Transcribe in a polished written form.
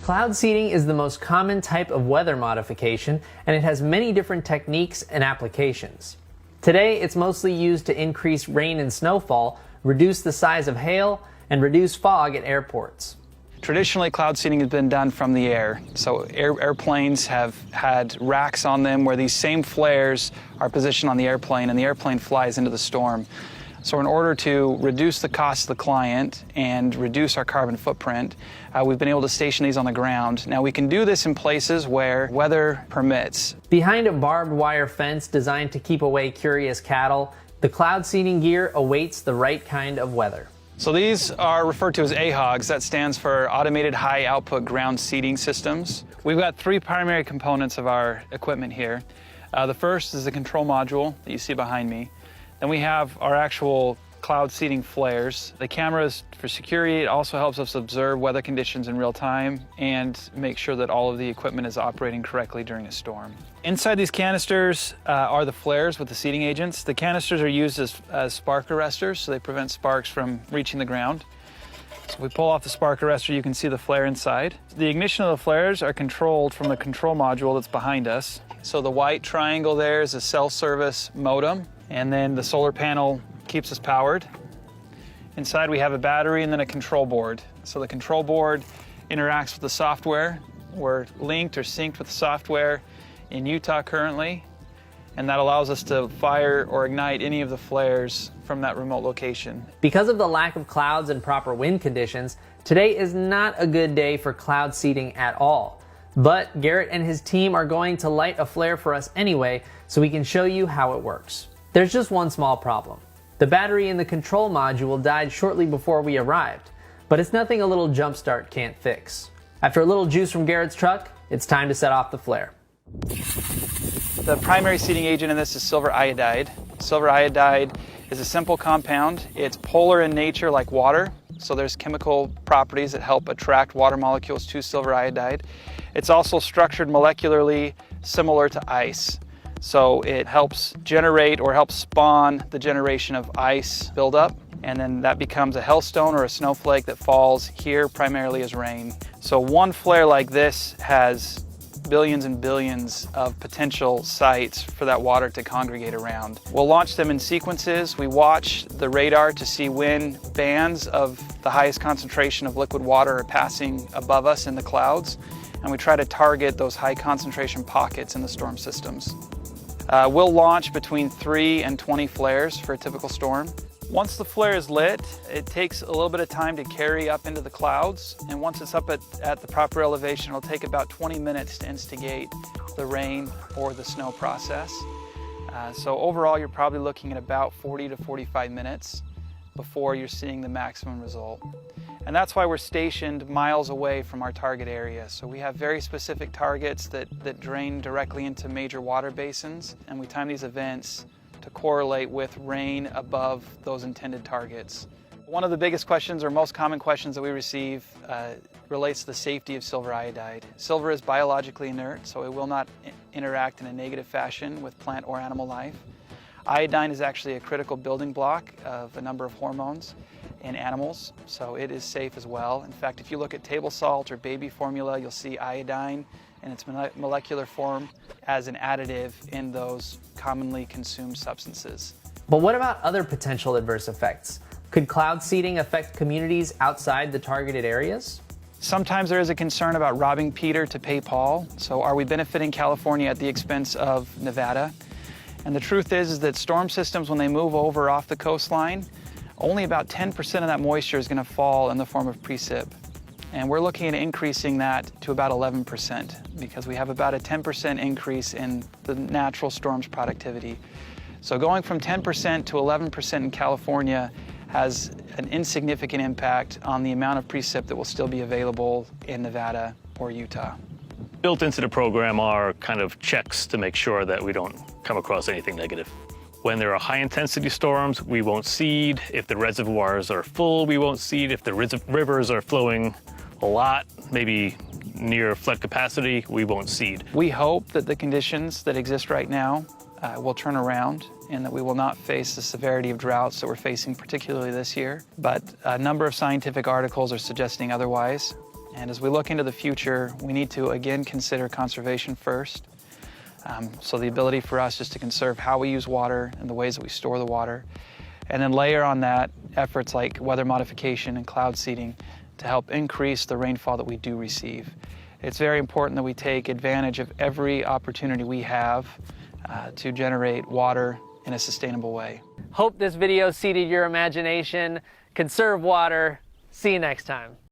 Cloud seeding is the most common type of weather modification, and it has many different techniques and applications. Today, it's mostly used to increase rain and snowfall, reduce the size of hail, and reduce fog at airports. Traditionally, cloud seeding has been done from the air. So airplanes have had racks on them where these same flares are positioned on the airplane, and the airplane flies into the storm. So in order to reduce the cost to the client and reduce our carbon footprint, we've been able to station these on the ground. Now, we can do this in places where weather permits. Behind a barbed wire fence designed to keep away curious cattle, the cloud seeding gear awaits the right kind of weather. So these are referred to as AHOGs. That stands for Automated High Output Ground Seeding Systems. We've got three primary components of our equipment here. The first is the control module that you see behind me. Then we have our actual cloud seeding flares. The cameras for security. It also helps us observe weather conditions in real time and make sure that all of the equipment is operating correctly during a storm. Inside these canisters are the flares with the seeding agents. The canisters are used as spark arresters, so they prevent sparks from reaching the ground. So if we pull off the spark arrestor, you can see the flare inside. The ignition of the flares are controlled from the control module that's behind us. So the white triangle there is a cell service modem, and then the solar panel keeps us powered. Inside we have a battery and then a control board. So the control board interacts with the software. We're linked or synced with the software in Utah currently, and that allows us to fire or ignite any of the flares from that remote location. Because of the lack of clouds and proper wind conditions, today is not a good day for cloud seeding at all. But Garrett and his team are going to light a flare for us anyway, so we can show you how it works. There's just one small problem. The battery in the control module died shortly before we arrived, but it's nothing a little jump start can't fix. After a little juice from Garrett's truck, it's time to set off the flare. The primary seeding agent in this is silver iodide. Silver iodide is a simple compound. It's polar in nature like water, so there's chemical properties that help attract water molecules to silver iodide. It's also structured molecularly similar to ice. So it helps generate or helps spawn the generation of ice buildup, and then that becomes a hailstone or a snowflake that falls here primarily as rain. So one flare like this has billions and billions of potential sites for that water to congregate around. We'll launch them in sequences. We watch the radar to see when bands of the highest concentration of liquid water are passing above us in the clouds, and we try to target those high concentration pockets in the storm systems. We'll launch between 3 and 20 flares for a typical storm. Once the flare is lit, it takes a little bit of time to carry up into the clouds, and once it's up at the proper elevation, it'll take about 20 minutes to instigate the rain or the snow process. So overall, you're probably looking at about 40 to 45 minutes before you're seeing the maximum result. And that's why we're stationed miles away from our target area. So we have very specific targets that drain directly into major water basins, and we time these events to correlate with rain above those intended targets. One of the biggest questions or most common questions that we receive relates to the safety of silver iodide. Silver is biologically inert, so it will not interact in a negative fashion with plant or animal life. Iodine is actually a critical building block of a number of hormones in animals, so it is safe as well. In fact, if you look at table salt or baby formula, you'll see iodine in its molecular form as an additive in those commonly consumed substances. But what about other potential adverse effects? Could cloud seeding affect communities outside the targeted areas? Sometimes there is a concern about robbing Peter to pay Paul. So are we benefiting California at the expense of Nevada? And the truth is that storm systems, when they move over off the coastline, only about 10% of that moisture is going to fall in the form of precip. And we're looking at increasing that to about 11% because we have about a 10% increase in the natural storm's productivity. So going from 10% to 11% in California has an insignificant impact on the amount of precip that will still be available in Nevada or Utah. Built into the program are kind of checks to make sure that we don't come across anything negative. When there are high-intensity storms, we won't seed. If the reservoirs are full, we won't seed. If the rivers are flowing a lot, maybe near flood capacity, we won't seed. We hope that the conditions that exist right now will turn around and that we will not face the severity of droughts that we're facing, particularly this year. But a number of scientific articles are suggesting otherwise. And as we look into the future, we need to again consider conservation first. So the ability for us is to conserve how we use water and the ways that we store the water, and then layer on that efforts like weather modification and cloud seeding to help increase the rainfall that we do receive. It's very important that we take advantage of every opportunity we have to generate water in a sustainable way. Hope this video seeded your imagination. Conserve water. See you next time.